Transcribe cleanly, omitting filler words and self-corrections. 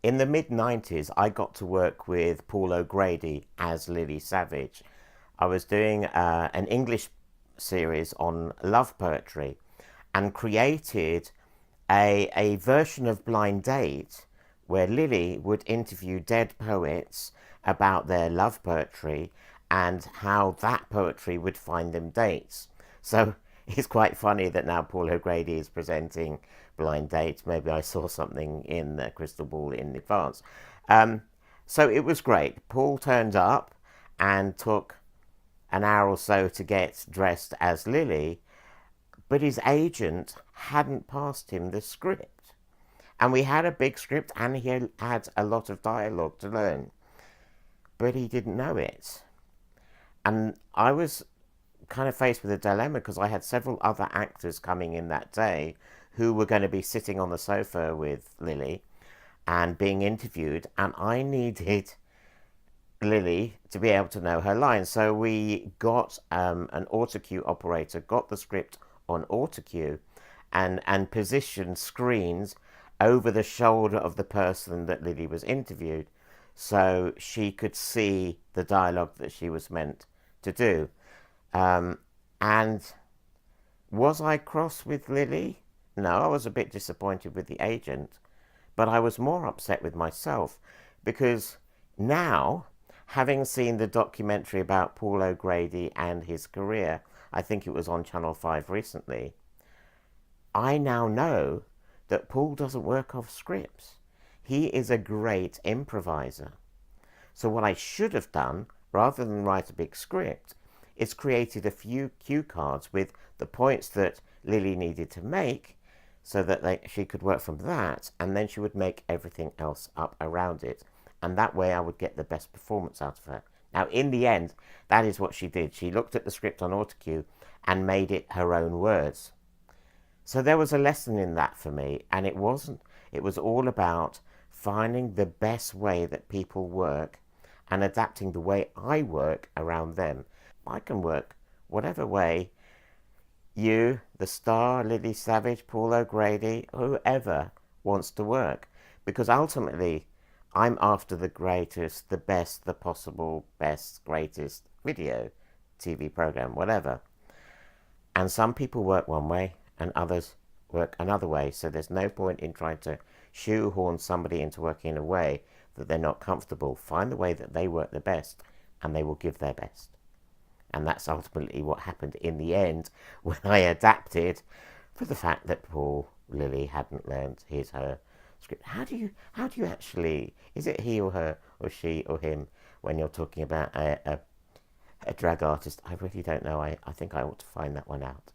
In the mid-90s, I got to work with Paul O'Grady as Lily Savage. I was doing an English series on love poetry and created a version of Blind Date where Lily would interview dead poets about their love poetry and how that poetry would find them dates. So it's quite funny that now Paul O'Grady is presenting Blind Date. Maybe I saw something in the crystal ball in advance. So it was great. Paul turned up and took an hour or so to get dressed as Lily, but his agent hadn't passed him the script. And we had a big script and he had a lot of dialogue to learn, but he didn't know it. And I was kind of faced with a dilemma because I had several other actors coming in that day who were going to be sitting on the sofa with Lily and being interviewed, and I needed Lily to be able to know her lines. So we got an autocue operator, got the script on autocue and positioned screens over the shoulder of the person that Lily was interviewed so she could see the dialogue that she was meant to do. And was I cross with Lily? No, I was a bit disappointed with the agent, but I was more upset with myself because now, having seen the documentary about Paul O'Grady and his career, I think it was on Channel 5 recently, I now know that Paul doesn't work off scripts. He is a great improviser. So what I should have done, rather than write a big script, is created a few cue cards with the points that Lily needed to make so that she could work from that, and then she would make everything else up around it. And that way I would get the best performance out of her. Now, in the end, that is what she did. She looked at the script on autocue and made it her own words. So there was a lesson in that for me, and it was all about finding the best way that people work and adapting the way I work around them. I can work whatever way you, the star, Lily Savage, Paul O'Grady, whoever wants to work, because ultimately I'm after the greatest, the best, the possible best, greatest video, TV program, whatever. And some people work one way and others work another way, so there's no point in trying to shoehorn somebody into working in a way that they're not comfortable. Find the way that they work the best and they will give their best. And that's ultimately what happened in the end when I adapted for the fact that Paul Lily hadn't learned her script. How do you actually, is it he or her or she or him when you're talking about a drag artist? I really don't know. I think I ought to find that one out.